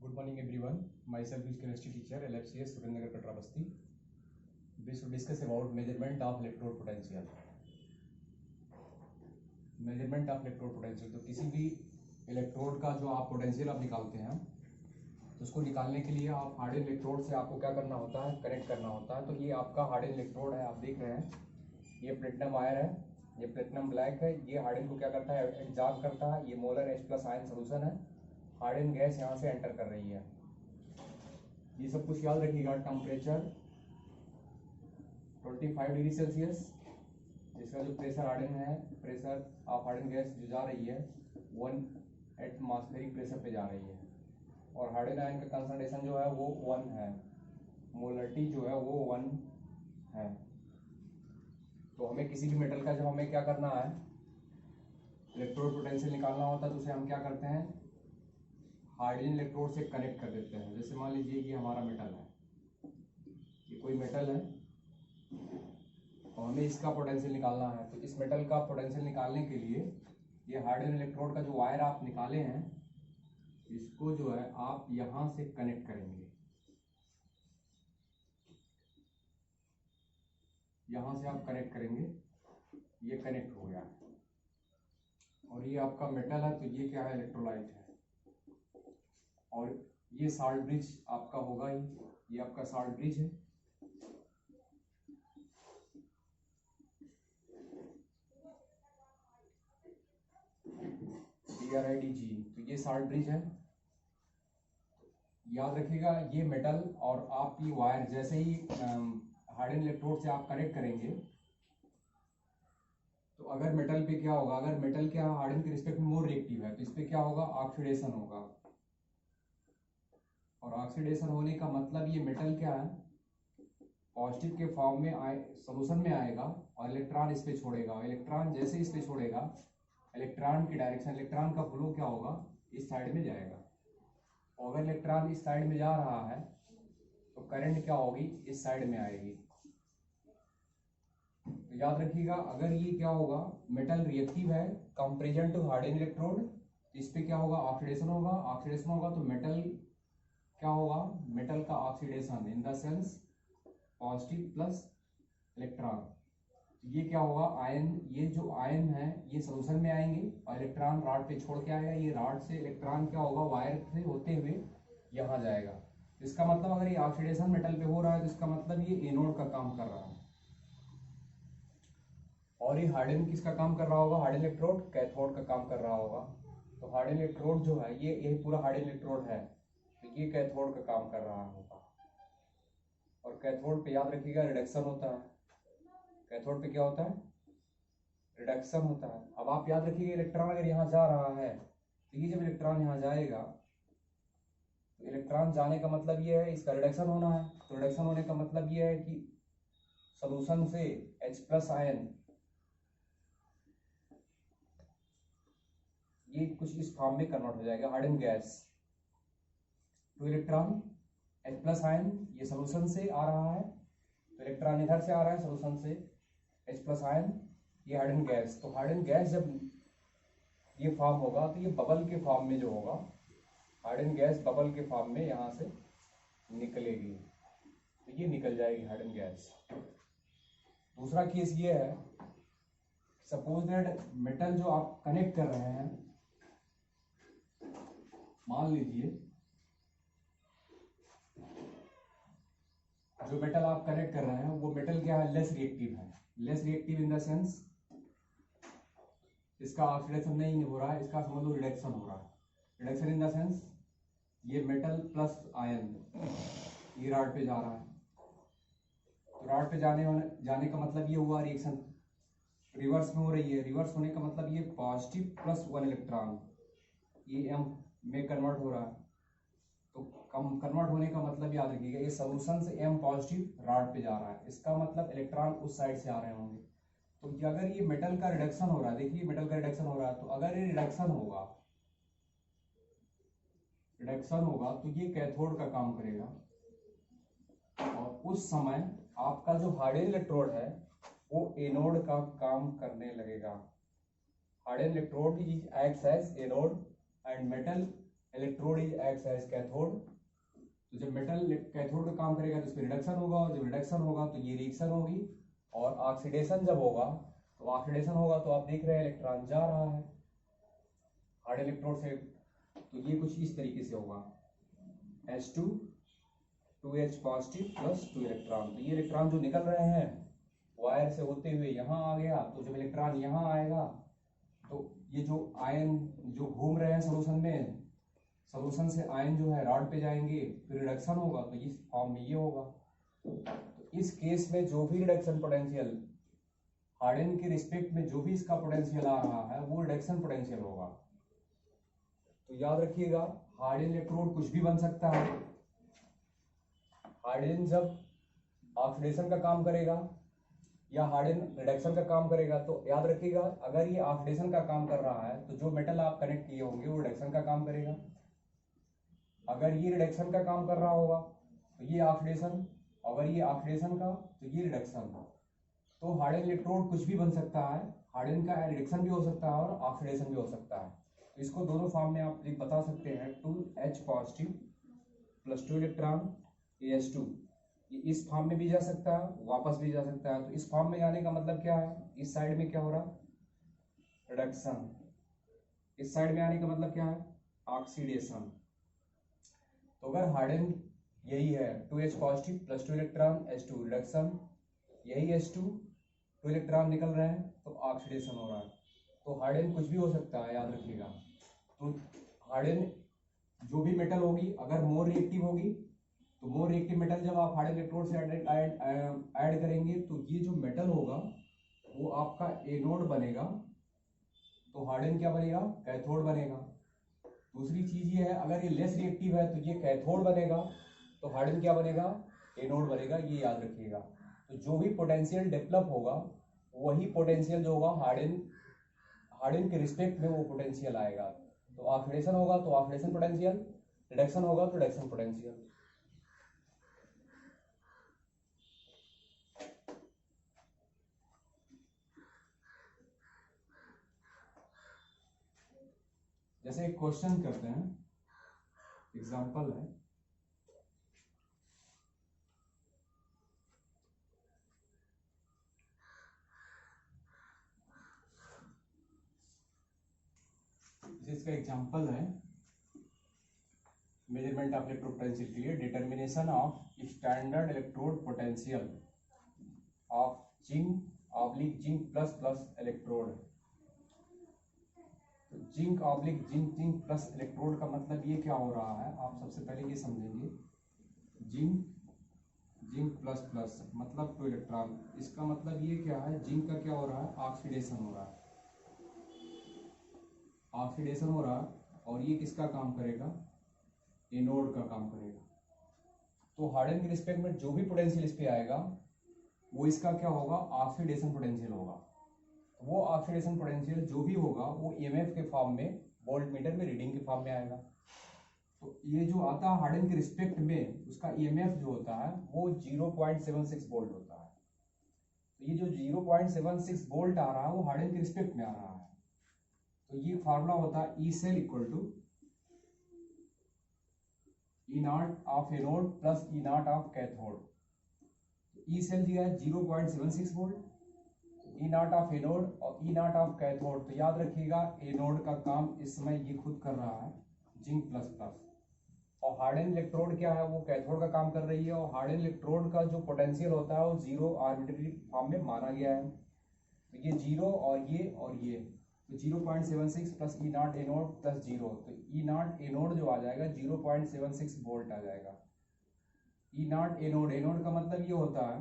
Good morning everyone. Myself is chemistry teacher LFCS Surendranagar Katra Basti. We should discuss about measurement of electrode potential. Measurement of electrode potential. तो किसी भी electrode का जो आप potential आप निकालते हैं तो उसको निकालने के लिए आप हार्डन इलेक्ट्रोड से आपको क्या करना होता है, कनेक्ट करना होता है। तो ये आपका हार्डन इलेक्ट्रोड है, आप देख रहे हैं ये प्लेटिनम वायर है, ये प्लेटिनम ब्लैक है। ये हार्डन को क्या करता है, एग्जॉर्ब करता है। ये मोलर H+ आयन सोल्यूशन है, हार्डन गैस यहाँ से एंटर कर रही है। ये सब कुछ याद रखिएगा। टेम्परेचर 25 डिग्री सेल्सियस, इसका जो प्रेशर हार्डन है, प्रेशर ऑफ हार्डन गैस जो जा रही है 1 एटमॉस्फेरिक प्रेशर पे जा रही है। और हार्डन आयन का कंसंट्रेशन जो है वो 1 है, मोलरिटी जो है वो 1 है। तो हमें किसी भी मेटल का जब हमें क्या करना है, इलेक्ट्रोड पोटेंशियल निकालना होता है तो उसे हम क्या करते हैं, हाइड्रोजन इलेक्ट्रोड से कनेक्ट कर देते हैं। जैसे मान लीजिए ये हमारा मेटल है, ये कोई मेटल है और हमें इसका पोटेंशियल निकालना है। तो इस मेटल का पोटेंशियल निकालने के लिए ये हाइड्रोजन इलेक्ट्रोड का जो वायर आप निकाले हैं, इसको जो है आप यहां से कनेक्ट करेंगे। यहां से आप कनेक्ट करेंगे, ये कनेक्ट हो गया। और ये आपका मेटल है, तो ये क्या है, इलेक्ट्रोलाइट है। और ये साल्ट ब्रिज आपका होगा ही, ये आपका साल्ट ब्रिज है। DRIDG, तो ये साल्ट ब्रिज है। याद रखिएगा ये मेटल और आपकी वायर जैसे ही हार्डन इलेक्ट्रोड से आप कनेक्ट करेंगे तो अगर मेटल पे क्या होगा, अगर मेटल क्या हार्डन के रिस्पेक्ट में मोर रिएक्टिव है तो इस पे क्या होगा, ऑक्सीडेशन होगा। और ऑक्सीडेशन होने का मतलब ये मेटल क्या है, पॉजिटिव के फॉर्म में आए, सोल्यूशन में आएगा और इलेक्ट्रॉन इस पे छोड़ेगा। इलेक्ट्रॉन जैसे इस पे छोड़ेगा, इलेक्ट्रॉन की डायरेक्शन, इलेक्ट्रॉन का फ्लो क्या होगा, इस साइड में जाएगा। और अगर इलेक्ट्रॉन इस साइड में जा रहा है तो करंट क्या होगी, इस साइड में आएगी। तो याद रखिएगा, अगर ये क्या होगा, मेटल रिएक्टिव है कंपेरिजन टू हार्डन इलेक्ट्रोड, इस पे क्या होगा, ऑक्सीडेशन होगा। ऑक्सीडेशन होगा तो मेटल क्या होगा, मेटल का oxidation in the sense positive plus electron. ये क्या होगा, आयन, ये जो आयन है ये सोल्यूशन में आएंगे और इलेक्ट्रॉन रॉड पे छोड़ के आएगा। ये रॉड से इलेक्ट्रॉन क्या होगा, वायर से होते हुए यहाँ जाएगा। इसका मतलब अगर ये ऑक्सीडेशन मेटल पे हो रहा है तो इसका मतलब ये एनोड का काम कर रहा है। और ये हार्डन किसका काम कर रहा होगा, हार्डन इलेक्ट्रोड कैथोड का काम कर रहा होगा। तो हार्डन इलेक्ट्रोड जो है ये पूरा हार्डन इलेक्ट्रोड है, तो ये कैथोड का काम कर रहा होगा। और कैथोड पे याद रखिएगा रिडक्शन होता है। कैथोड पे क्या होता है, रिडक्शन होता है। अब आप याद रखिएगा इलेक्ट्रॉन अगर यहाँ जा रहा है तो ये जब इलेक्ट्रॉन यहाँ जाएगा तो इलेक्ट्रॉन जाने का मतलब ये है इसका रिडक्शन होना है। तो रिडक्शन होने का मतलब ये है कि सोल्यूशन से H+ आयन ये कुछ इस फॉर्म में कन्वर्ट हो जाएगा, harden gas two electron H+ ion. ये सोल्यूशन से आ रहा है तो इलेक्ट्रॉन इधर से आ रहा है सोल्यूशन से H+ आयन, ये हार्डन गैस। तो हार्डन गैस जब ये फॉर्म होगा तो ये बबल के फॉर्म में जो होगा, हार्डन गैस बबल के फॉर्म में यहाँ से निकलेगी, तो ये निकल जाएगी हार्डन गैस। दूसरा केस ये है, सपोज दैट मेटल जो आप कनेक्ट कर रहे हैं, मान लीजिए जो मेटल आप कनेक्ट कर रहे हैं वो मेटल क्या है, लेस रिएक्टिव है। Less reactive in the sense इसका ऑक्सीडेशन नहीं हो रहा है, इसका समझ लो रिडक्शन हो रहा है। रिडक्शन इन द सेंस ये मेटल प्लस आयन ये रॉड पे जा रहा है, तो रॉड पे जाने का मतलब ये हुआ रिएक्शन रिवर्स में हो रही है। रिवर्स होने का मतलब ये पॉजिटिव प्लस 1 इलेक्ट्रॉन ये M में कन्वर्ट हो रहा है। तो कन्वर्ट होने का मतलब याद रखिएगा ये सोल्यूशन से M पॉजिटिव रॉड पे जा रहा है, इसका मतलब इलेक्ट्रॉन उस साइड से आ रहे होंगे। तो अगर ये मेटल का रिडक्शन हो रहा है, देखिए मेटल का रिडक्शन हो रहा है, तो अगर ये रिडक्शन होगा तो ये कैथोड का काम करेगा। और उस समय आपका जो हार्डन इलेक्ट्रोड है वो एनोड का काम करने लगेगा। Hardened electrode is acts as anode and metal electrode is acts as cathode. तो जब मेटल कैथोड का काम करेगा तो इस पर रिडक्शन होगा, और जब रिडक्शन होगा तो ये रिएक्शन होगी, और ऑक्सीडेशन जब होगा तो ऑक्सीडेशन होगा तो आप देख रहे हैं इलेक्ट्रॉन जा रहा है हार्ड इलेक्ट्रोड से। तो ये कुछ इस तरीके से होगा, H2 2H positive plus 2 electron. तो ये इलेक्ट्रॉन जो निकल रहे हैं वायर से होते हुए यहाँ आ गया, तो जब इलेक्ट्रॉन यहाँ आएगा तो ये जो आयन जो घूम रहे हैं सोल्यूशन में, सोल्यूशन से आयन जो है रॉड पे जाएंगे, फिर रिडक्शन होगा तो इस फॉर्म में ये होगा। तो इस केस में जो भी रिडक्शन पोटेंशियल हार्डन के रिस्पेक्ट में जो भी इसका पोटेंशियल आ रहा है वो रिडक्शन पोटेंशियल होगा। तो याद रखिएगा हार्डन इलेक्ट्रोड कुछ भी बन सकता है। हार्डन जब ऑक्सीडेशन का काम करेगा या हार्डन रिडक्शन का काम करेगा, तो याद रखिएगा अगर ये ऑक्सीडेशन का काम कर रहा है तो जो मेटल आप कनेक्ट किए होंगे वो रिडक्शन का काम करेगा। अगर ये रिडक्शन का काम कर रहा होगा तो ये ऑक्सीडेशन, अगर ये ऑक्सीडेशन का तो ये रिडक्शन। तो हार्डन इलेक्ट्रोड कुछ भी बन सकता है, हार्डन का रिडक्शन भी हो सकता है और ऑक्सीडेशन भी हो सकता है। तो इसको दोनों फॉर्म में आप बता सकते हैं, 2H positive plus 2 electron AH2, ये इस फॉर्म में भी जा सकता है, वापस भी जा सकता है। तो इस फॉर्म में जाने का मतलब क्या है, इस साइड में क्या हो रहा है रिडक्शन, इस साइड में आने का मतलब क्या है ऑक्सीडेशन। तो अगर हार्डन यही है 2H positive plus 2 electron H2 reduction, यही H2 2 इलेक्ट्रॉन निकल रहे हैं तो ऑक्सीडेशन हो रहा है। तो हार्डन कुछ भी हो सकता है, याद रखिएगा। तो हार्डन जो भी मेटल होगी अगर मोर रिएक्टिव होगी, तो मोर रिएक्टिव मेटल जब आप हार्डन इलेक्ट्रोड से ऐड करेंगे तो ये जो मेटल होगा वो आपका एनोड बनेगा, तो हार्डन क्या बनेगा कैथोड बनेगा। दूसरी चीज ये है अगर ये लेस रिएक्टिव है तो ये कैथोड बनेगा, तो हार्डन क्या बनेगा एनोड बनेगा, ये याद रखिएगा। तो जो भी पोटेंशियल डेवलप होगा वही पोटेंशियल जो होगा हार्डन के रिस्पेक्ट में वो पोटेंशियल आएगा। तो ऑक्सीडेशन होगा तो ऑक्सीडेशन पोटेंशियल, रिडक्शन होगा तो रिडक्शन पोटेंशियल। जैसे एक क्वेश्चन करते हैं, एग्जांपल है, इसका एग्जांपल है मेजरमेंट ऑफ इलेक्ट्रोड पोटेंशियल के लिए determination of standard electrode potential of zinc plus plus electrode. तो जिंक प्लस इलेक्ट्रोड का मतलब ये क्या हो रहा है, आप सबसे पहले ये समझेंगे। जिंक प्लस प्लस मतलब 2 इलेक्ट्रॉन, इसका मतलब ये क्या है, जिंक का क्या हो रहा है ऑक्सीडेशन हो रहा है, ऑक्सीडेशन हो रहा है, और ये किसका काम करेगा एनोड का काम करेगा। तो हार्डन के रिस्पेक्ट में जो भी पोटेंशियल इस पे आएगा वो इसका क्या होगा ऑक्सीडेशन पोटेंशियल होगा। वो ऑक्सीडेशन पोटेंशियल जो भी होगा वो EMF के फॉर्म में वोल्ट मीटर में रीडिंग के फॉर्म में आएगा। तो ये जो आता है हार्डन के रिस्पेक्ट में उसका EMF जो होता है वो 0.76 वोल्ट होता है। तो ये जो 0.76 वोल्ट आ रहा है वो हार्डन के रिस्पेक्ट में आ रहा है। तो ये फार्मूला होता है E cell equal to E not of anode plus E not of cathode. E cell दिया है 0.76 volt, E not of anode और E नॉट ऑफ कैथोड। तो याद रखिएगा एनोड का काम इस समय ये खुद कर रहा है जिंक प्लस प्लस, और हार्डन इलेक्ट्रोड क्या है वो कैथोड का काम कर रही है। और हार्डन इलेक्ट्रोड का जो पोटेंशियल होता है वो जीरो आर्बिट्ररी फॉर्म में माना गया है। तो ये जीरो और ये तो 0.76 plus E not anode plus zero, तो E नॉट एनोड जो आ जाएगा 0.76 वोल्ट आ जाएगा। E नॉट एनोड का मतलब ये होता है,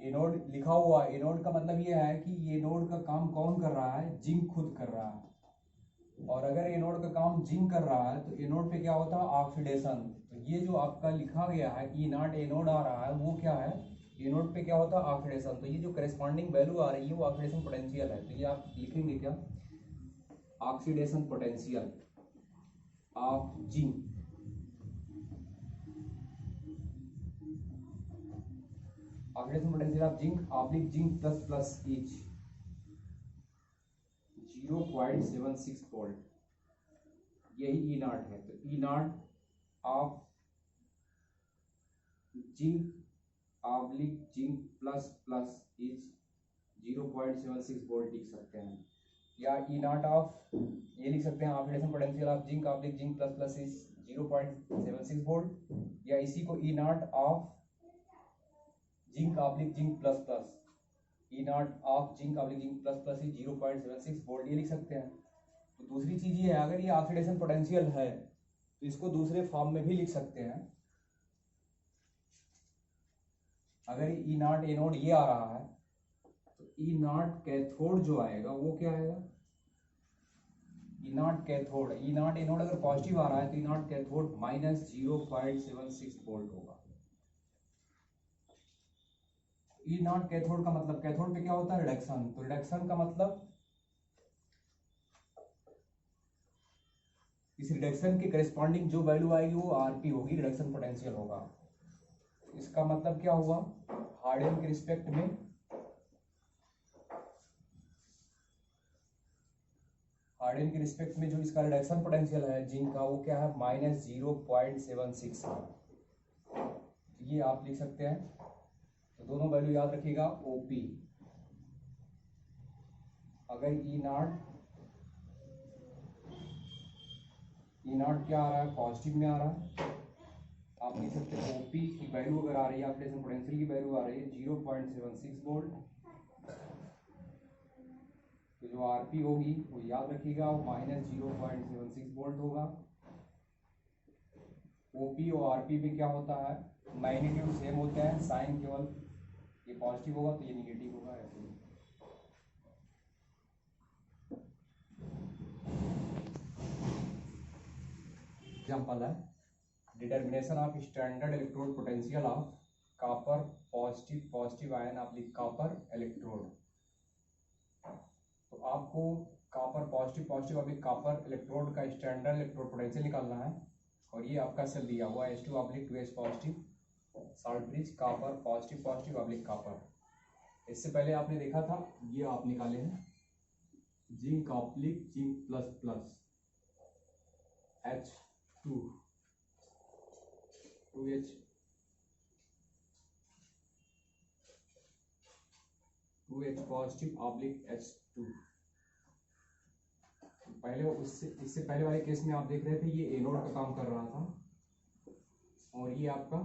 एनोड लिखा हुआ एनोड का मतलब ये है कि ये एनोड का काम कौन कर रहा है, जिंक खुद कर रहा है। और अगर एनोड का काम जिंक कर रहा है तो एनोड पे क्या होता है ऑक्सीडेशन। तो ये जो आपका लिखा गया है E नॉट एनोड आ रहा है वो क्या है एनोड पे क्या होता है ऑक्सीडेशन। तो ये जो करेस्पॉन्डिंग वैल्यू आ रही है वो ऑक्सीडेशन पोटेंशियल है। तो ये आप लिखेंगे क्या oxidation potential of zinc, oxidation potential of zinc oblique zinc plus plus is 0.76 volt. यही ई नॉट है, तो E naught of zinc oblique zinc plus plus is 0.76 volt लिख सकते हैं, या ई नॉट ऑफ ये लिख सकते हैं oxidation potential of zinc oblique zinc plus plus is 0.76 volt, या इसी को E naught of zinc oblique zinc plus plus E naught of zinc oblique zinc plus plus is 0.76 volt ये लिख सकते हैं। तो दूसरी चीज ये है, अगर ये ऑक्सीडेशन पोटेंशियल है तो इसको दूसरे फॉर्म में भी लिख सकते हैं। अगर ई नॉट ए नोड ये आ रहा है तो ई नॉट कैथोड जो आएगा वो क्या आएगा, E naught cathode, E naught anode अगर पॉजिटिव आ रहा है तो E naught cathode minus 0.76 volt होगा। ई नॉट कैथोड का मतलब, कैथोड पे क्या होता है रिडक्शन, तो रिडक्शन का मतलब इस रिडक्शन के करेस्पॉन्डिंग जो वैल्यू आएगी वो आरपी होगी, रिडक्शन पोटेंशियल होगा। इसका मतलब क्या हुआ, हार्डन के रिस्पेक्ट में हार्डन के रिस्पेक्ट में जो इसका रिडक्शन पोटेंशियल है जिंक का वो क्या है माइनस 0.76 है। तो ये आप लिख सकते हैं, तो दोनों वैल्यू याद रखिएगा। ओपी अगर ई नॉट क्या आ रहा है पॉजिटिव में आ रहा है, आप लिख सकते हैं ओपी की वैल्यू अगर आ रही है ऑक्सीडेशन पोटेंशियल की वैल्यू आ रही है 0.76 वोल्ट, तो जो आरपी होगी वो याद रखिएगा वो माइनस 0.76 वोल्ट होगा। ओपी और आरपी पे क्या होता है, मैग्नीट्यूड सेम होते हैं, साइन केवल ये पॉजिटिव होगा तो ये निगेटिव होगा ऐसे। एग्जाम्पल है determination of standard electrode potential of copper positive positive ion आप लिख कॉपर इलेक्ट्रोड। तो आपको कॉपर पॉजिटिव पॉजिटिव अभी कॉपर इलेक्ट्रोड का स्टैंडर्ड इलेक्ट्रोड पोटेंशियल निकालना है, और ये आपका सेल दिया हुआ है H2 oblique 2H positive salt bridge copper positive positive oblique copper. इससे पहले आपने देखा था ये आप निकाले हैं zinc oblique zinc plus plus H2 2H 2H positive oblique H2। पहले इससे पहले वाले केस में आप देख रहे थे ये एनोड का काम कर रहा था और ये आपका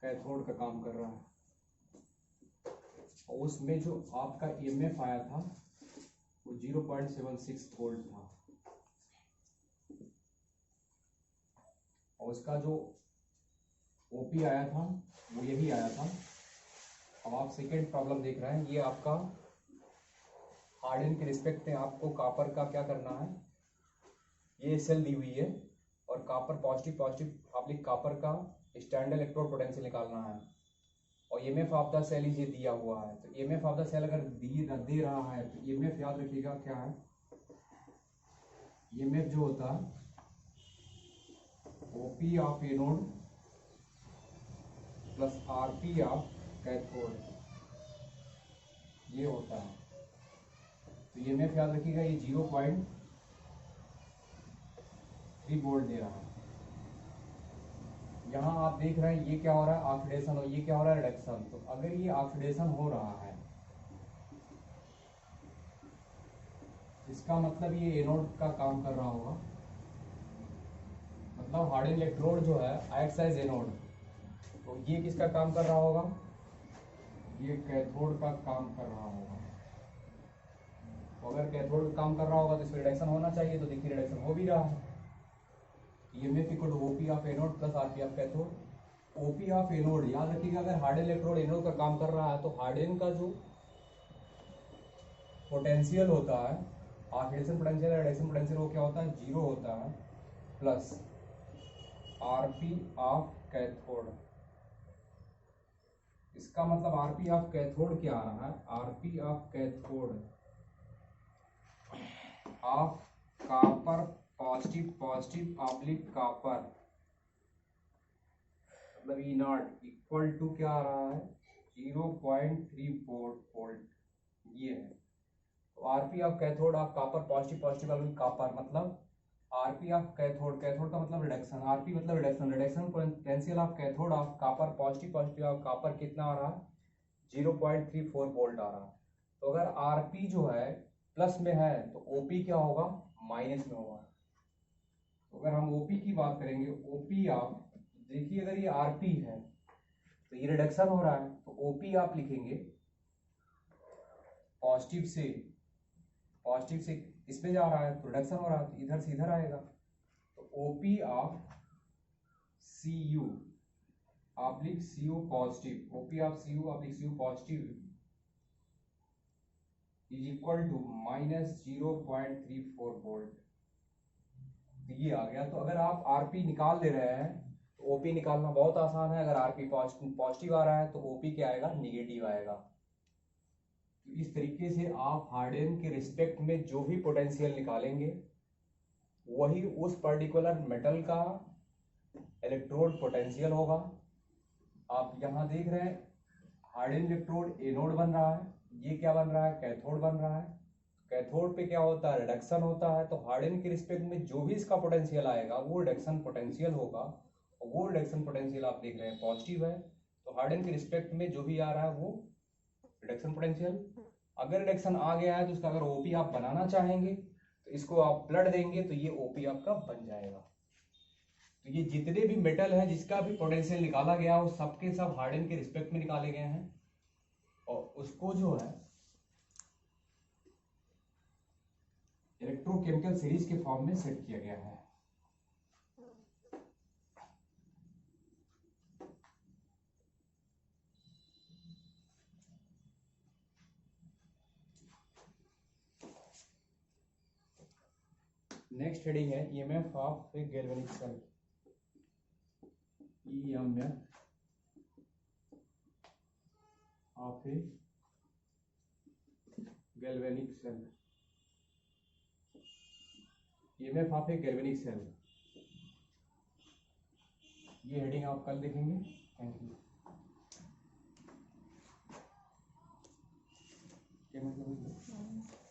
कैथोड का काम कर रहा है, और उसमें जो आपका ईएमएफ आया था वो 0.76 वोल्ट था, और उसका जो ओपी आया था वो यही आया था। अब आप सेकेंड प्रॉब्लम देख रहे हैं, ये आपका हार्डन के रिस्पेक्ट में आपको कॉपर का क्या करना है, ये सेल दी हुई है और copper positive positive oblique copper का स्टैंडर्ड इलेक्ट्रोड पोटेंशियल निकालना है, और ईएमएफ ऑफ द सेल ये दिया हुआ है। तो ईएमएफ ऑफ द सेल अगर दे रहा है तो ईएमएफ याद रखिएगा क्या है, ईएमएफ जो होता है OP of anode plus RP of cathode ये होता है। तो ईएमएफ याद रखिएगा ये 0.3 वोल्ट दे रहा है। यहाँ आप देख रहे हैं ये क्या हो रहा है ऑक्सीडेशन, और ये क्या हो रहा है रिडक्शन। तो अगर ये ऑक्सीडेशन हो रहा है इसका मतलब ये एनोड का काम कर रहा होगा, मतलब हार्डन इलेक्ट्रोड जो है एक्ट्स एज एनोड, तो ये किसका काम कर रहा होगा, ये कैथोड का काम कर रहा होगा। तो अगर कैथोड का काम कर रहा होगा तो इसमें रिडक्शन होना चाहिए, तो देखिए रिडक्शन हो भी रहा है। EMF equal to OP of anode plus RP of cathode. OP of anode याद रखिएगा, अगर हार्डन इलेक्ट्रोड एनोड का काम कर रहा है तो हार्डन का जो पोटेंशियल होता है ऑक्सीडेशन पोटेंशियल रिडक्शन पोटेंशियल वो क्या होता है 0 होता है, प्लस आरपी ऑफ कैथोड। इसका मतलब आरपी ऑफ कैथोड क्या आ रहा है, RP of cathode of copper positive positive oblique copper मतलब ई नॉट इक्वल टू क्या आ रहा है 0.3 वोल्ट ये है। तो RP of cathode of copper positive positive oblique copper मतलब आरपी ऑफ कैथोड, कैथोड का मतलब रिडक्शन, आरपी मतलब reduction, reduction potential of cathode of copper, positive positive of copper कितना आ रहा है 0.34 वोल्ट आ रहा है। तो अगर आरपी जो है प्लस में है तो ओपी क्या होगा माइनस में होगा। तो अगर हम ओपी की बात करेंगे, ओपी आप देखिए अगर ये आरपी है तो ये रिडक्शन हो रहा है, तो ओपी आप लिखेंगे पॉजिटिव से इसमें जा रहा है तो रिडक्शन हो रहा है, तो इधर से इधर आएगा। तो ओपी ऑफ सी यू आप लिख C U positive, OP of C U आप लिख C U positive is equal to minus 0.34 volt. तो ये आ गया। तो अगर आप आरपी निकाल ले रहे हैं तो ओपी निकालना बहुत आसान है। अगर आरपी पॉजिटिव आ रहा है तो ओपी क्या आएगा निगेटिव आएगा। तो इस तरीके से आप हार्डन के रिस्पेक्ट में जो भी पोटेंशियल निकालेंगे वही उस पर्टिकुलर मेटल का इलेक्ट्रोड पोटेंशियल होगा। आप यहाँ देख रहे हैं हार्डन इलेक्ट्रोड एनोड बन रहा है, ये क्या बन रहा है कैथोड बन रहा है। कैथोड पे क्या होता है रिडक्शन होता है। तो हार्डन के रिस्पेक्ट में जो भी इसका पोटेंशियल आएगा वो रिडक्शन पोटेंशियल होगा, और वो रिडक्शन पोटेंशियल आप देख रहे हैं पॉजिटिव है। तो हार्डन के रिस्पेक्ट में जो भी आ रहा है वो रिडक्शन पोटेंशियल। अगर रिडक्शन आ गया है तो उसका अगर ओपी आप बनाना चाहेंगे तो इसको आप ब्लड देंगे तो ये ओपी आपका बन जाएगा। तो ये जितने भी मेटल है जिसका भी पोटेंशियल निकाला गया वो सबके सब हार्डन के रिस्पेक्ट में निकाले गए हैं, और उसको जो है इलेक्ट्रोकेमिकल सीरीज के फॉर्म में सेट किया गया है। नेक्स्ट हेडिंग है EMF of a galvanic cell. EMF of a galvanic cell, EMF of a galvanic cell, ये हेडिंग आप कल देखेंगे। Thank you. क्या मतलब